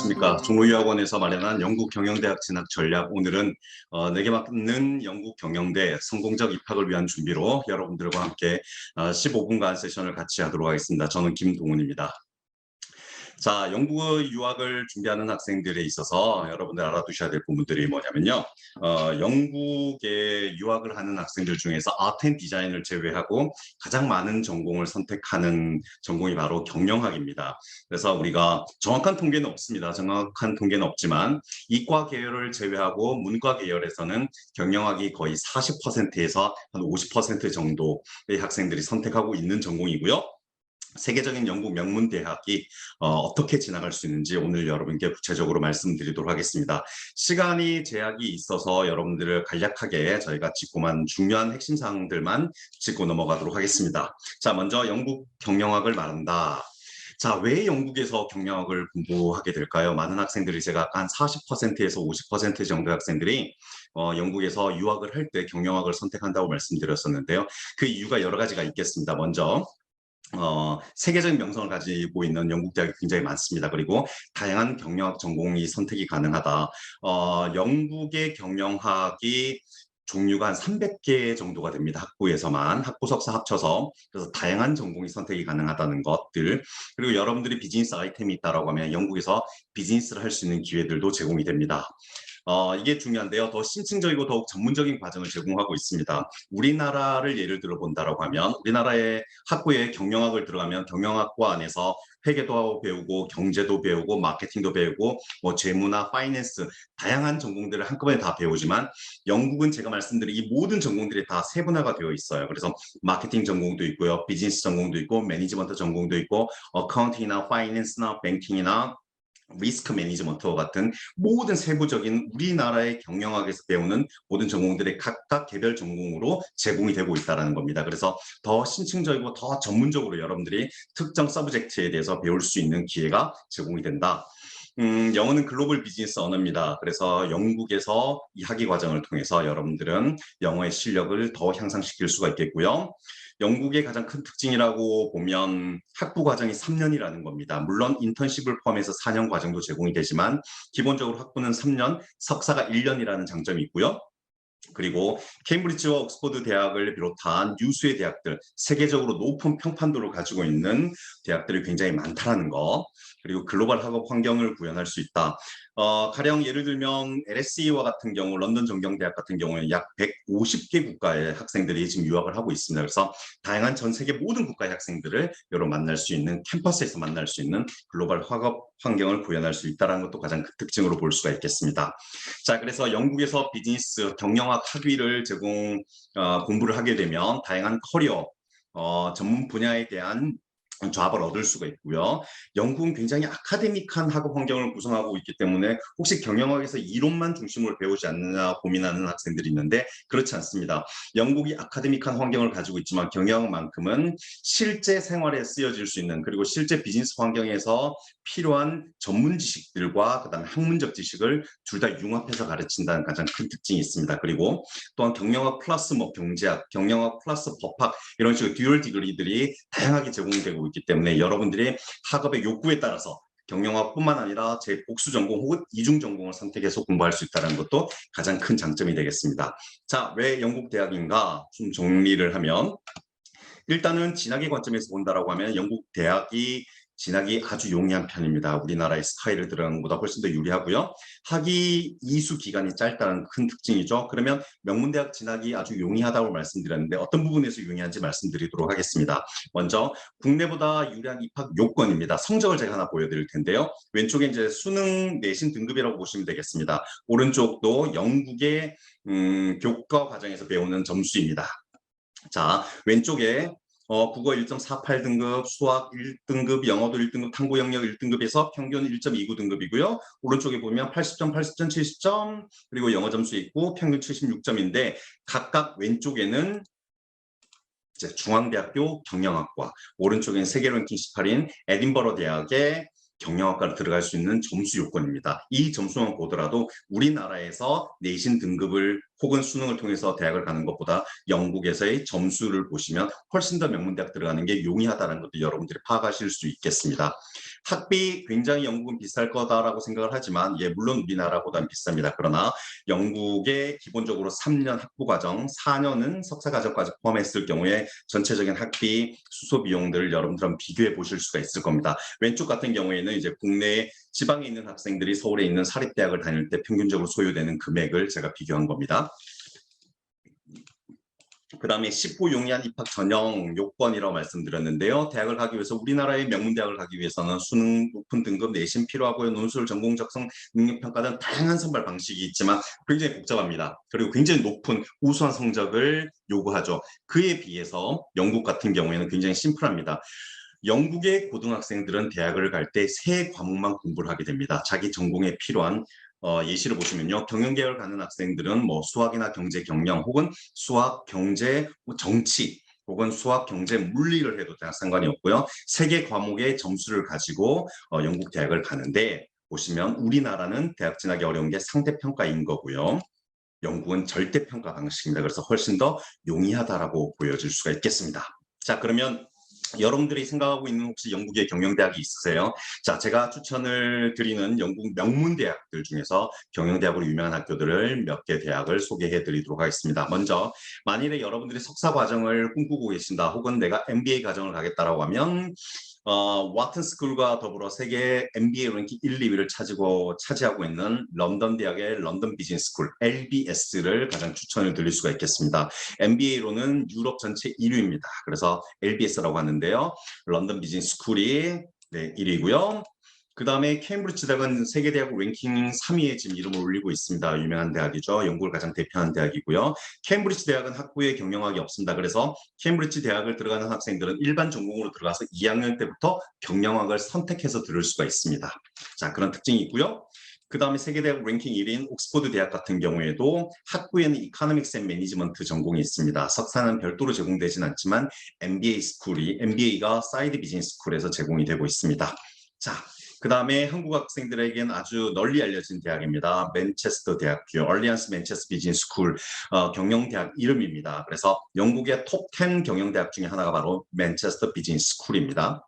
안녕하십니까. 종로유학원에서 마련한 영국 경영대학 진학 전략. 오늘은 내게 맞는 영국 경영대 성공적 입학을 위한 준비로 여러분들과 함께 15분간 세션을 같이 하도록 하겠습니다. 저는 김동훈입니다. 자, 영국 유학을 준비하는 학생들에 있어서 여러분들 알아두셔야 될 부분들이 뭐냐면요. 영국에 유학을 하는 학생들 중에서 아트 앤 디자인을 제외하고 가장 많은 전공을 선택하는 전공이 바로 경영학입니다. 그래서 우리가 정확한 통계는 없습니다. 정확한 통계는 없지만 이과 계열을 제외하고 문과 계열에서는 경영학이 거의 40%에서 한 50% 정도의 학생들이 선택하고 있는 전공이고요. 세계적인 영국 명문 대학이 어떻게 지나갈 수 있는지 오늘 여러분께 구체적으로 말씀드리도록 하겠습니다. 시간이 제약이 있어서 여러분들을 간략하게 저희가 짚고만 중요한 핵심 사항들만 짚고 넘어가도록 하겠습니다. 자, 먼저 영국 경영학을 말한다. 자, 왜 영국에서 경영학을 공부하게 될까요? 많은 학생들이 제가 한 40%에서 50% 정도 학생들이 영국에서 유학을 할 때 경영학을 선택한다고 말씀드렸었는데요. 그 이유가 여러 가지가 있겠습니다. 먼저 세계적인 명성을 가지고 있는 영국 대학이 굉장히 많습니다. 그리고 다양한 경영학 전공이 선택이 가능하다. 영국의 경영학이 종류가 한 300개 정도가 됩니다. 학부에서만 학부 석사 합쳐서. 그래서 다양한 전공이 선택이 가능하다는 것들. 그리고 여러분들이 비즈니스 아이템이 있다라고 하면 영국에서 비즈니스를 할 수 있는 기회들도 제공이 됩니다. 이게 중요한데요. 더 심층적이고 더욱 전문적인 과정을 제공하고 있습니다. 우리나라를 예를 들어 본다라고 하면 우리나라의 학부에 경영학을 들어가면 경영학과 안에서 회계도 배우고 경제도 배우고 마케팅도 배우고 뭐 재무나 파이낸스 다양한 전공들을 한꺼번에 다 배우지만 영국은 제가 말씀드린 이 모든 전공들이 다 세분화가 되어 있어요. 그래서 마케팅 전공도 있고요. 비즈니스 전공도 있고 매니지먼트 전공도 있고 어카운팅이나 파이낸스나 뱅킹이나 리스크 매니지먼트와 같은 모든 세부적인 우리나라의 경영학에서 배우는 모든 전공들이 각각 개별 전공으로 제공이 되고 있다는 겁니다. 그래서 더 심층적이고 더 전문적으로 여러분들이 특정 서브젝트에 대해서 배울 수 있는 기회가 제공이 된다. 영어는 글로벌 비즈니스 언어입니다. 그래서 영국에서 이 학위 과정을 통해서 여러분들은 영어의 실력을 더 향상시킬 수가 있겠고요. 영국의 가장 큰 특징이라고 보면 학부 과정이 3년이라는 겁니다. 물론 인턴십을 포함해서 4년 과정도 제공이 되지만 기본적으로 학부는 3년, 석사가 1년이라는 장점이 있고요. 그리고 케임브리지와 옥스퍼드 대학을 비롯한 유수의 대학들, 세계적으로 높은 평판도를 가지고 있는 대학들이 굉장히 많다는 거, 그리고 글로벌 학업 환경을 구현할 수 있다. 가령 예를 들면 LSE와 같은 경우, 런던 정경대학 같은 경우에는 약 150개 국가의 학생들이 지금 유학을 하고 있습니다. 그래서 다양한 전 세계 모든 국가의 학생들을 여러 만날 수 있는, 캠퍼스에서 만날 수 있는 글로벌 학업 환경을 구현할 수 있다는 것도 가장 큰 특징으로 볼 수가 있겠습니다. 자, 그래서 영국에서 비즈니스 경영학 학위를 공부를 하게 되면 다양한 커리어 전문 분야에 대한 잡을 얻을 수가 있고요. 영국은 굉장히 아카데믹한 학업 환경을 구성하고 있기 때문에 혹시 경영학에서 이론만 중심으로 배우지 않느냐 고민하는 학생들이 있는데 그렇지 않습니다. 영국이 아카데믹한 환경을 가지고 있지만 경영만큼은 실제 생활에 쓰여질 수 있는 그리고 실제 비즈니스 환경에서 필요한 전문 지식들과 그다음에 학문적 지식을 둘 다 융합해서 가르친다는 가장 큰 특징이 있습니다. 그리고 또한 경영학 플러스 뭐 경제학, 경영학 플러스 법학 이런 식으로 듀얼 디그리들이 다양하게 제공되고 있기 때문에 여러분들이 학업의 욕구에 따라서 경영학뿐만 아니라 제 복수 전공 혹은 이중 전공을 선택해서 공부할 수 있다는 것도 가장 큰 장점이 되겠습니다. 자, 왜 영국 대학인가 좀 정리를 하면 일단은 진학의 관점에서 본다라고 하면 영국 대학이 진학이 아주 용이한 편입니다. 우리나라의 스타일을 들어가는 것보다 훨씬 더 유리하고요. 학위 이수 기간이 짧다는 큰 특징이죠. 그러면 명문대학 진학이 아주 용이하다고 말씀드렸는데 어떤 부분에서 용이한지 말씀드리도록 하겠습니다. 먼저 국내보다 유리한 입학 요건입니다. 성적을 제가 하나 보여드릴 텐데요. 왼쪽에 이제 수능 내신 등급이라고 보시면 되겠습니다. 오른쪽도 영국의 교과 과정에서 배우는 점수입니다. 자, 왼쪽에 국어 1.48등급, 수학 1등급, 영어도 1등급, 탐구 영역 1등급에서 평균 1.29 등급이고요. 오른쪽에 보면 80점, 80점, 70점, 그리고 영어 점수 있고 평균 76점인데 각각 왼쪽에는 이제 중앙대학교 경영학과, 오른쪽엔 세계 랭킹 18인 에딘버러 대학의 경영학과를 들어갈 수 있는 점수 요건입니다. 이 점수만 보더라도 우리나라에서 내신 등급을 혹은 수능을 통해서 대학을 가는 것보다 영국에서의 점수를 보시면 훨씬 더 명문대학 들어가는 게 용이하다는 것도 여러분들이 파악하실 수 있겠습니다. 학비 굉장히 영국은 비쌀 거다라고 생각을 하지만 물론 우리나라보다는 비쌉니다. 그러나 영국의 기본적으로 3년 학부 과정, 4년은 석사 과정까지 포함했을 경우에 전체적인 학비 수소 비용들을 여러분들은 비교해 보실 수가 있을 겁니다. 왼쪽 같은 경우에는 이제 국내 지방에 있는 학생들이 서울에 있는 사립대학을 다닐 때 평균적으로 소요되는 금액을 제가 비교한 겁니다. 그 다음에 19 용이한 입학 전형 요건이라고 말씀드렸는데요. 대학을 가기 위해서 우리나라의 명문대학을 가기 위해서는 수능 높은 등급 내신 필요하고요. 논술 전공 적성 능력평가 등 다양한 선발 방식이 있지만 굉장히 복잡합니다. 그리고 굉장히 높은 우수한 성적을 요구하죠. 그에 비해서 영국 같은 경우에는 굉장히 심플합니다. 영국의 고등학생들은 대학을 갈 때 세 과목만 공부를 하게 됩니다. 자기 전공에 필요한 예시를 보시면요. 경영대학을 가는 학생들은 뭐 수학이나 경제, 경영 혹은 수학, 경제, 정치 혹은 수학, 경제, 물리를 해도 대학 상관이 없고요. 세 개 과목의 점수를 가지고 영국 대학을 가는데 보시면 우리나라는 대학 진학이 어려운 게 상대평가인 거고요. 영국은 절대평가 방식입니다. 그래서 훨씬 더 용이하다라고 보여질 수가 있겠습니다. 자, 그러면 여러분들이 생각하고 있는 혹시 영국의 경영대학이 있으세요? 자, 제가 추천을 드리는 영국 명문대학들 중에서 경영대학으로 유명한 학교들을 몇 개 대학을 소개해 드리도록 하겠습니다. 먼저 만일에 여러분들이 석사 과정을 꿈꾸고 계신다 혹은 내가 MBA 과정을 가겠다라고 하면 와튼 스쿨과 더불어 세계 MBA 랭킹 1, 2위를 차지하고 있는 런던 대학의 런던 비즈니스 스쿨 LBS를 가장 추천을 드릴 수가 있겠습니다. MBA로는 유럽 전체 1위입니다. 그래서 LBS라고 하는데요. 런던 비즈니스 스쿨이 1위고요. 그 다음에 케임브리지 대학은 세계대학 랭킹 3위에 지금 이름을 올리고 있습니다. 유명한 대학이죠. 영국을 가장 대표하는 대학이고요. 케임브리지 대학은 학부에 경영학이 없습니다. 그래서 케임브리지 대학을 들어가는 학생들은 일반 전공으로 들어가서 2학년 때부터 경영학을 선택해서 들을 수가 있습니다. 자, 그런 특징이 있고요. 그 다음에 세계대학 랭킹 1위인 옥스퍼드 대학 같은 경우에도 학부에는 이코노믹스 앤 매니지먼트 전공이 있습니다. 석사는 별도로 제공되진 않지만 MBA가 사이드 비즈니스 스쿨에서 제공이 되고 있습니다. 자, 그 다음에 한국 학생들에게는 아주 널리 알려진 대학입니다. 맨체스터 대학교, 얼리언스 맨체스터 비즈니스 스쿨 경영대학 이름입니다. 그래서 영국의 톱 10 경영대학 중에 하나가 바로 맨체스터 비즈니스 스쿨입니다.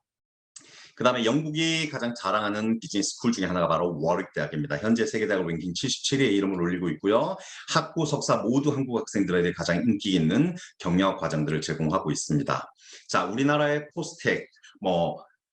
그 다음에 영국이 가장 자랑하는 비즈니스 스쿨 중에 하나가 바로 워릭 대학입니다. 현재 세계대학 랭킹 77위에 이름을 올리고 있고요. 학부, 석사 모두 한국 학생들에게 가장 인기 있는 경영학 과정들을 제공하고 있습니다. 자, 우리나라의 포스텍,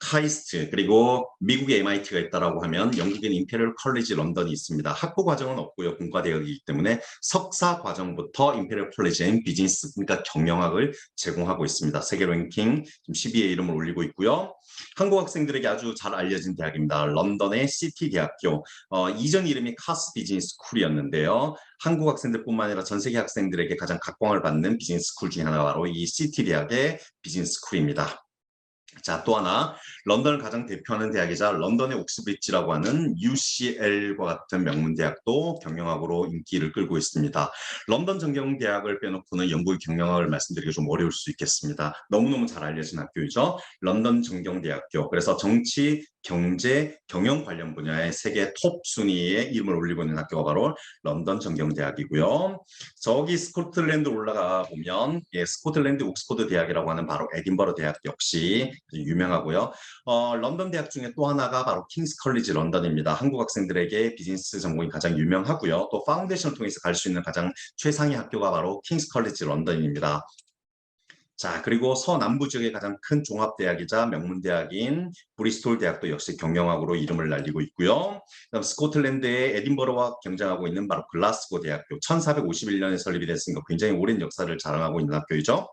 카이스트 그리고 미국의 MIT가 있다라고 하면 영국인 임페리얼 컬리지 런던이 있습니다. 학부 과정은 없고요. 공과대학이기 때문에 석사 과정부터 임페리얼 컬리지 앤 비즈니스 그러니까 경영학을 제공하고 있습니다. 세계 랭킹 12위에 이름을 올리고 있고요. 한국 학생들에게 아주 잘 알려진 대학입니다. 런던의 시티 대학교. 이전 이름이 카스 비즈니스 스쿨이었는데요. 한국 학생들뿐만 아니라 전 세계 학생들에게 가장 각광을 받는 비즈니스 스쿨 중에 하나가 바로 이 시티 대학의 비즈니스 스쿨입니다. 자, 또 하나 런던을 가장 대표하는 대학이자 런던의 옥스브리지라고 하는 UCL과 같은 명문대학도 경영학으로 인기를 끌고 있습니다. 런던 정경대학을 빼놓고는 영국의 경영학을 말씀드리기 좀 어려울 수 있겠습니다. 너무너무 잘 알려진 학교이죠. 런던 정경대학교. 그래서 정치, 경제, 경영 관련 분야의 세계 톱 순위에 이름을 올리고 있는 학교가 바로 런던 정경대학이고요. 저기 스코틀랜드 올라가 보면 스코틀랜드 옥스퍼드 대학이라고 하는 바로 에딘버러 대학 역시 유명하고요. 런던 대학 중에 또 하나가 바로 킹스 컬리지 런던입니다. 한국 학생들에게 비즈니스 전공이 가장 유명하고요. 또 파운데이션을 통해서 갈 수 있는 가장 최상위 학교가 바로 킹스 컬리지 런던입니다. 자, 그리고 서남부 지역의 가장 큰 종합대학이자 명문대학인 브리스톨 대학도 역시 경영학으로 이름을 날리고 있고요. 그다음 스코틀랜드의 에딘버러와 경쟁하고 있는 바로 글라스고 대학교 1451년에 설립이 됐으니까 굉장히 오랜 역사를 자랑하고 있는 학교이죠.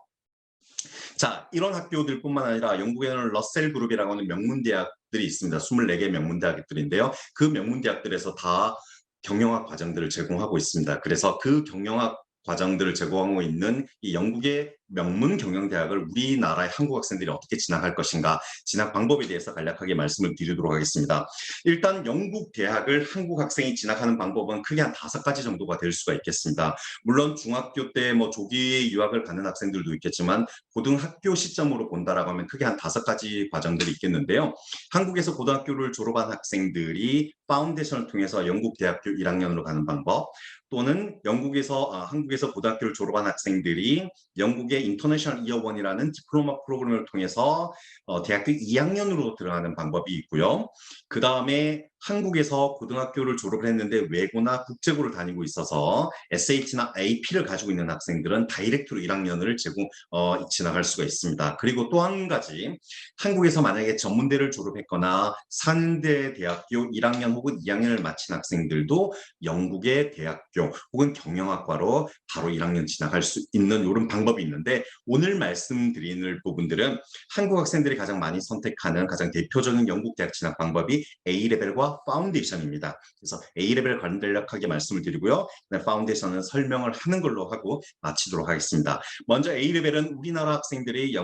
자, 이런 학교들뿐만 아니라 영국에는 러셀 그룹이라고 하는 명문대학들이 있습니다. 24개 명문대학들인데요. 그 명문대학들에서 다 경영학 과정들을 제공하고 있습니다. 그래서 그 경영학 과정들을 제공하고 있는 이 영국의 명문 경영대학을 우리나라의 한국 학생들이 어떻게 진학할 것인가, 진학 방법에 대해서 간략하게 말씀을 드리도록 하겠습니다. 일단 영국 대학을 한국 학생이 진학하는 방법은 크게 한 5가지 정도가 될 수가 있겠습니다. 물론 중학교 때 조기 유학을 가는 학생들도 있겠지만 고등학교 시점으로 본다라고 하면 크게 한 5가지 과정들이 있겠는데요. 한국에서 고등학교를 졸업한 학생들이 파운데이션을 통해서 영국 대학교 1학년으로 가는 방법, 또는 한국에서 고등학교를 졸업한 학생들이 영국의 영국의 인터내셔널 이어 원이라는 디플로마 프로그램을 통해서 대학교 2학년으로 들어가는 방법이 있고요. 그 다음에 한국에서 고등학교를 졸업을 했는데 외고나 국제고를 다니고 있어서 SAT나 AP를 가지고 있는 학생들은 다이렉트로 1학년을 지나갈 수가 있습니다. 그리고 또 한 가지, 한국에서 만약에 전문대를 졸업했거나 상대 대학교 1학년 혹은 2학년을 마친 학생들도 영국의 대학교 혹은 경영학과로 바로 1학년 지나갈 수 있는 이런 방법이 있는데, 오늘 말씀드릴 부분들은 한국 학생들이 가장 많이 선택하는 가장 대표적인 영국 대학 진학 방법이 A레벨과 파운데이션입니다. 그래서 A레벨 간략하게 말씀을 드리고요. 파운데이션은 설명을 하는 걸로 하고 마치도록 하겠습니다. 먼저 A레벨은 우리나라 학생들이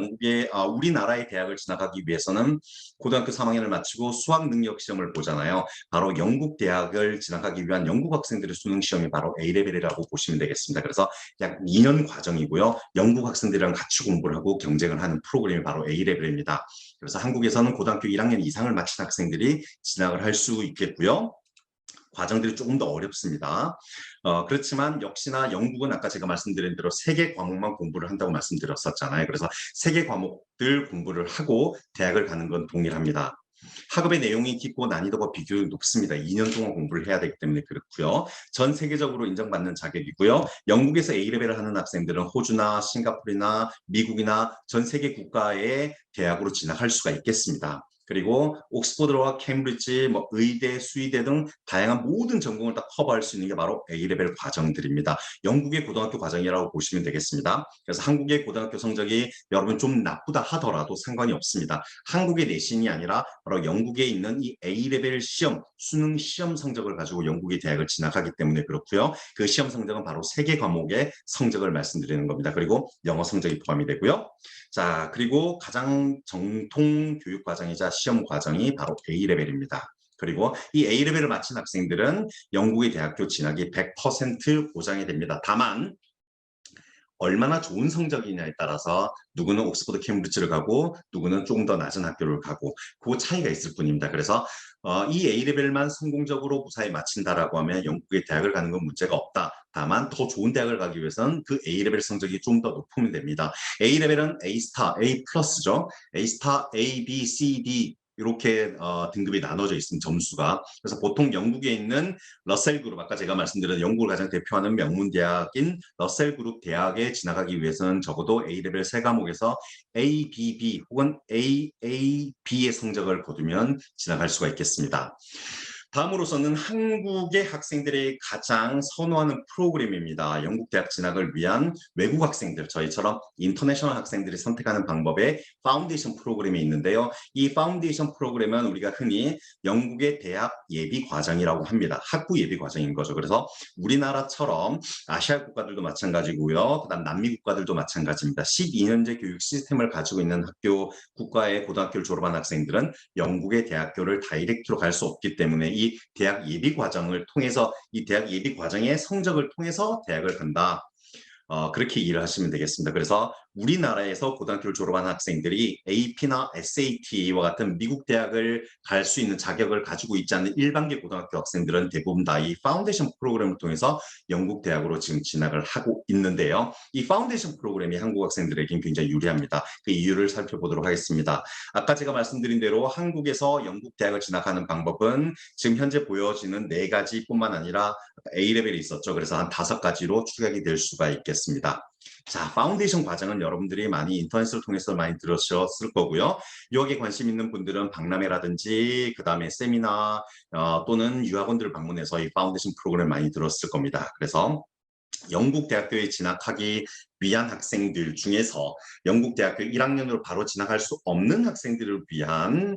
우리나라의 대학을 진학하기 위해서는 고등학교 3학년을 마치고 수학 능력 시험을 보잖아요. 바로 영국 대학을 진학하기 위한 영국 학생들의 수능 시험이 바로 A레벨이라고 보시면 되겠습니다. 그래서 약 2년 과정이고요. 영국 학생들이랑 같이 공부를 하고 경쟁을 하는 프로그램이 바로 A레벨입니다. 그래서 한국에서는 고등학교 1학년 이상을 마친 학생들이 진학을 할 수 있겠고요. 과정들이 조금 더 어렵습니다. 그렇지만 역시나 영국은 아까 제가 말씀드린 대로 3개 과목만 공부를 한다고 말씀드렸었잖아요. 그래서 3개 과목들 공부를 하고 대학을 가는 건 동일합니다. 학업의 내용이 깊고 난이도가 비교적 높습니다. 2년 동안 공부를 해야 되기 때문에 그렇고요. 전 세계적으로 인정받는 자격이고요. 영국에서 A레벨을 하는 학생들은 호주나 싱가포르나 미국이나 전 세계 국가의 대학으로 진학할 수가 있겠습니다. 그리고 옥스퍼드와 캠브리지, 의대, 수의대 등 다양한 모든 전공을 다 커버할 수 있는 게 바로 A레벨 과정들입니다. 영국의 고등학교 과정이라고 보시면 되겠습니다. 그래서 한국의 고등학교 성적이 여러분 좀 나쁘다 하더라도 상관이 없습니다. 한국의 내신이 아니라 바로 영국에 있는 이 A레벨 시험, 수능 시험 성적을 가지고 영국의 대학을 진학하기 때문에 그렇고요. 그 시험 성적은 바로 3개 과목의 성적을 말씀드리는 겁니다. 그리고 영어 성적이 포함이 되고요. 자, 그리고 가장 정통 교육 과정이자 시험 과정이 바로 A레벨입니다. 그리고 이 A레벨을 마친 학생들은 영국의 대학교 진학이 100% 보장이 됩니다. 다만 얼마나 좋은 성적이냐에 따라서 누구는 옥스퍼드 캠브리지를 가고 누구는 조금 더 낮은 학교를 가고 그 차이가 있을 뿐입니다. 그래서 이 A레벨만 성공적으로 무사히 마친다라고 하면 영국의 대학을 가는 건 문제가 없다. 다만 더 좋은 대학을 가기 위해서는 그 A레벨 성적이 좀 더 높으면 됩니다. A레벨은 A스타, A 플러스죠. A스타, A, B, C, D 이렇게 등급이 나눠져 있습니다. 점수가. 그래서 보통 영국에 있는 러셀 그룹, 아까 제가 말씀드린 영국을 가장 대표하는 명문 대학인 러셀 그룹 대학에 진학하기 위해서는 적어도 A레벨 3과목에서 ABB 혹은 AAB의 성적을 거두면 진학할 수가 있겠습니다. 다음으로서는 한국의 학생들이 가장 선호하는 프로그램입니다. 영국 대학 진학을 위한 외국 학생들, 저희처럼 인터내셔널 학생들이 선택하는 방법의 파운데이션 프로그램이 있는데요. 이 파운데이션 프로그램은 우리가 흔히 영국의 대학 예비 과정이라고 합니다. 학부 예비 과정인 거죠. 그래서 우리나라처럼 아시아 국가들도 마찬가지고요. 그다음 남미 국가들도 마찬가지입니다. 12년제 교육 시스템을 가지고 있는 국가의 고등학교를 졸업한 학생들은 영국의 대학교를 다이렉트로 갈 수 없기 때문에 이 대학 예비 과정을 통해서, 이 대학 예비 과정의 성적을 통해서 대학을 간다. 그렇게 이해를 하시면 되겠습니다. 그래서 우리나라에서 고등학교를 졸업한 학생들이 AP나 SAT와 같은 미국 대학을 갈 수 있는 자격을 가지고 있지 않는 일반계 고등학교 학생들은 대부분 다 이 파운데이션 프로그램을 통해서 영국 대학으로 지금 진학을 하고 있는데요. 이 파운데이션 프로그램이 한국 학생들에게는 굉장히 유리합니다. 그 이유를 살펴보도록 하겠습니다. 아까 제가 말씀드린 대로 한국에서 영국 대학을 진학하는 방법은 지금 현재 보여지는 4가지뿐만 아니라 A레벨이 있었죠. 그래서 한 5가지로 추격이 될 수가 있겠습니다. 자, 파운데이션 과정은 여러분들이 많이 인터넷을 통해서 많이 들으셨을 거고요. 유학에 관심 있는 분들은 박람회라든지 그다음에 세미나 또는 유학원들을 방문해서 이 파운데이션 프로그램 많이 들었을 겁니다. 그래서 영국 대학교에 진학하기 위한 학생들 중에서 영국 대학교 1학년으로 바로 진학할 수 없는 학생들을 위한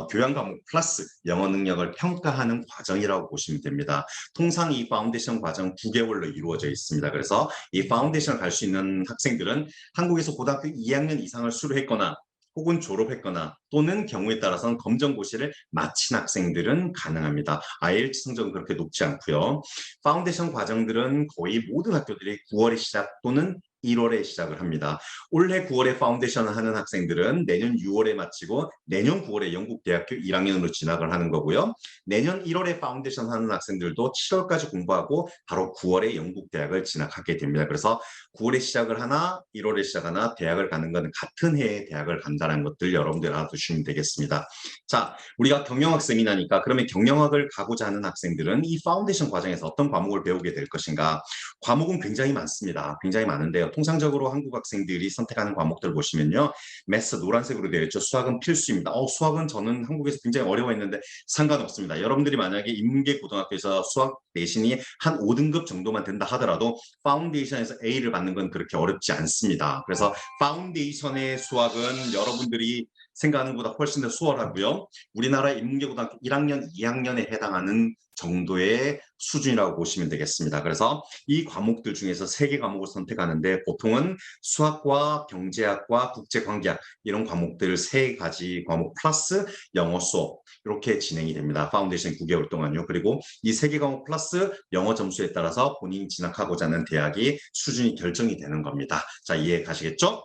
교양 과목 플러스 영어 능력을 평가하는 과정이라고 보시면 됩니다. 통상 이 파운데이션 과정 9개월로 이루어져 있습니다. 그래서 이 파운데이션을 갈 수 있는 학생들은 한국에서 고등학교 2학년 이상을 수료했거나 혹은 졸업했거나 또는 경우에 따라서는 검정고시를 마친 학생들은 가능합니다. IELTS 성적은 그렇게 높지 않고요. 파운데이션 과정들은 거의 모든 학교들이 9월에 시작 또는 1월에 시작을 합니다. 올해 9월에 파운데이션을 하는 학생들은 내년 6월에 마치고 내년 9월에 영국 대학교 1학년으로 진학을 하는 거고요. 내년 1월에 파운데이션 하는 학생들도 7월까지 공부하고 바로 9월에 영국 대학을 진학하게 됩니다. 그래서 9월에 시작을 하나 1월에 시작하나 대학을 가는 것은 같은 해에 대학을 간다는 것들 여러분들 알아두시면 되겠습니다. 자, 우리가 경영학생이라니까 그러면 경영학을 가고자 하는 학생들은 이 파운데이션 과정에서 어떤 과목을 배우게 될 것인가? 과목은 굉장히 많습니다. 굉장히 많은데요. 통상적으로 한국 학생들이 선택하는 과목들 보시면요. 매스 노란색으로 되어 있죠. 수학은 필수입니다. 수학은 저는 한국에서 굉장히 어려워했는데 상관없습니다. 여러분들이 만약에 인문계 고등학교에서 수학 내신이 한 5등급 정도만 된다 하더라도 파운데이션에서 A를 받는 건 그렇게 어렵지 않습니다. 그래서 파운데이션의 수학은 여러분들이 생각하는 것보다 훨씬 더 수월하고요. 우리나라 인문계 고등학교 1학년, 2학년에 해당하는 정도의 수준이라고 보시면 되겠습니다. 그래서 이 과목들 중에서 3개 과목을 선택하는데 보통은 수학과 경제학과 국제관계학 이런 과목들 3가지 과목 플러스 영어 수업 이렇게 진행이 됩니다. 파운데이션 9개월 동안요. 그리고 이 3개 과목 플러스 영어 점수에 따라서 본인이 진학하고자 하는 대학이 수준이 결정이 되는 겁니다. 자, 이해 가시겠죠?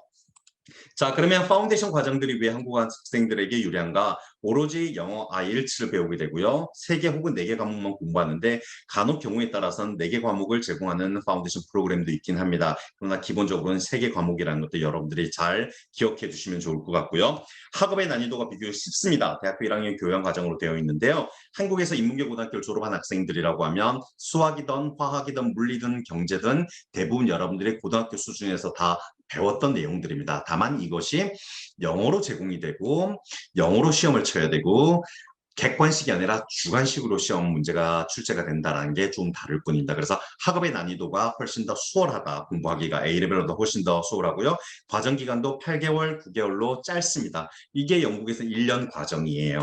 자, 그러면 파운데이션 과정들이 왜 한국 학생들에게 유리한가? 오로지 영어 IELTS를 배우게 되고요. 3개 혹은 4개 과목만 공부하는데 간혹 경우에 따라서는 4개 과목을 제공하는 파운데이션 프로그램도 있긴 합니다. 그러나 기본적으로는 3개 과목이라는 것도 여러분들이 잘 기억해 주시면 좋을 것 같고요. 학업의 난이도가 비교적 쉽습니다. 대학교 1학년 교양 과정으로 되어 있는데요. 한국에서 인문계 고등학교를 졸업한 학생들이라고 하면 수학이든 화학이든 물리든 경제든 대부분 여러분들이 고등학교 수준에서 다 배웠던 내용들입니다. 다만 이것이 영어로 제공이 되고 영어로 시험을 쳐야 되고 객관식이 아니라 주관식으로 시험 문제가 출제가 된다는 게 좀 다를 뿐입니다. 그래서 학업의 난이도가 훨씬 더 수월하다. 공부하기가 A레벨보다 훨씬 더 수월하고요. 과정 기간도 8개월, 9개월로 짧습니다. 이게 영국에서 1년 과정이에요.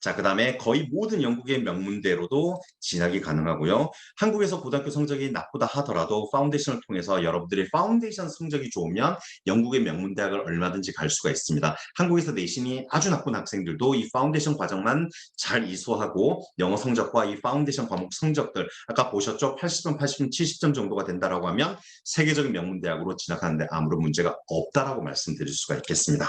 자, 그다음에 거의 모든 영국의 명문대로도 진학이 가능하고요. 한국에서 고등학교 성적이 나쁘다 하더라도 파운데이션을 통해서 여러분들이 파운데이션 성적이 좋으면 영국의 명문대학을 얼마든지 갈 수가 있습니다. 한국에서 내신이 아주 나쁜 학생들도 이 파운데이션 과정만 잘 이수하고 영어 성적과 이 파운데이션 과목 성적들 아까 보셨죠? 80점, 80점, 70점 정도가 된다라고 하면 세계적인 명문대학으로 진학하는데 아무런 문제가 없다라고 말씀드릴 수가 있겠습니다.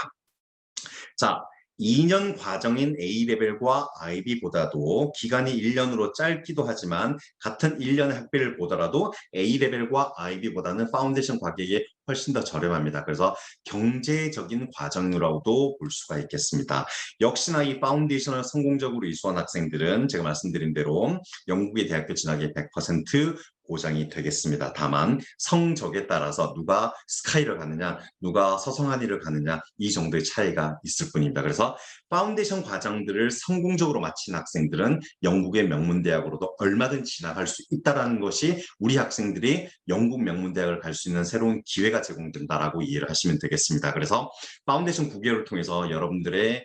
자, 2년 과정인 A레벨과 IB보다도 기간이 1년으로 짧기도 하지만 같은 1년의 학비를 보더라도 A레벨과 IB보다는 파운데이션 가격이 훨씬 더 저렴합니다. 그래서 경제적인 과정이라고도 볼 수가 있겠습니다. 역시나 이 파운데이션을 성공적으로 이수한 학생들은 제가 말씀드린 대로 영국의 대학교 진학이 100% 보장이 되겠습니다. 다만 성적에 따라서 누가 스카이를 가느냐, 누가 서성한이를 가느냐 이 정도의 차이가 있을 뿐입니다. 그래서 파운데이션 과정들을 성공적으로 마친 학생들은 영국의 명문대학으로도 얼마든지 진학할 수 있다는 것이 우리 학생들이 영국 명문대학을 갈 수 있는 새로운 기회가 제공된다라고 이해를 하시면 되겠습니다. 그래서 파운데이션 9개월을 통해서 여러분들의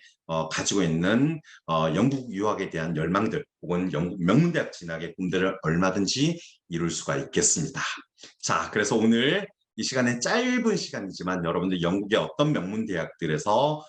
가지고 있는 영국 유학에 대한 열망들 혹은 영국 명문대학 진학의 꿈들을 얼마든지 이룰 수가 있겠습니다. 자, 그래서 오늘 이 시간에 짧은 시간이지만 여러분들 영국의 어떤 명문대학들에서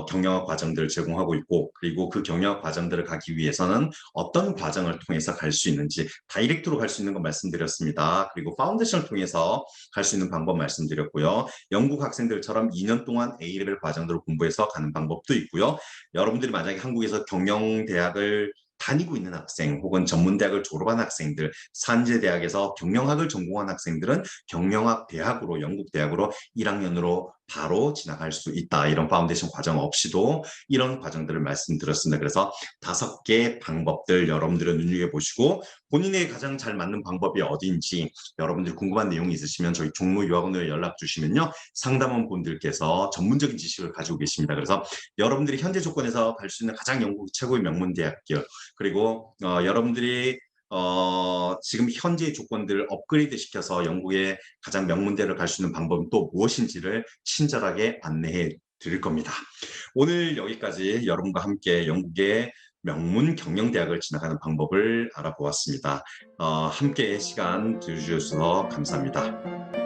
경영학 과정들을 제공하고 있고 그리고 그 경영학 과정들을 가기 위해서는 어떤 과정을 통해서 갈 수 있는지 다이렉트로 갈 수 있는 거 말씀드렸습니다. 그리고 파운데이션을 통해서 갈 수 있는 방법 말씀드렸고요. 영국 학생들처럼 2년 동안 A레벨 과정들을 공부해서 가는 방법도 있고요. 여러분들이 만약에 한국에서 경영대학을 다니고 있는 학생 혹은 전문대학을 졸업한 학생들, 산재대학에서 경영학을 전공한 학생들은 경영학 대학으로 영국 대학으로 1학년으로 바로 진학할 수 있다. 이런 파운데이션 과정 없이도 이런 과정들을 말씀드렸습니다. 그래서 5개 방법들 여러분들은 눈여겨보시고 본인에게 가장 잘 맞는 방법이 어딘지 여러분들이 궁금한 내용이 있으시면 저희 종로유학원으로 연락 주시면요. 상담원 분들께서 전문적인 지식을 가지고 계십니다. 그래서 여러분들이 현재 조건에서 갈 수 있는 가장 영국 최고의 명문대학교 그리고 여러분들이 지금 현재의 조건들을 업그레이드 시켜서 영국의 가장 명문대를 갈 수 있는 방법은 또 무엇인지를 친절하게 안내해 드릴 겁니다. 오늘 여기까지 여러분과 함께 영국의 명문 경영대학을 진학하는 방법을 알아보았습니다. 함께 시간 들어주셔서 감사합니다.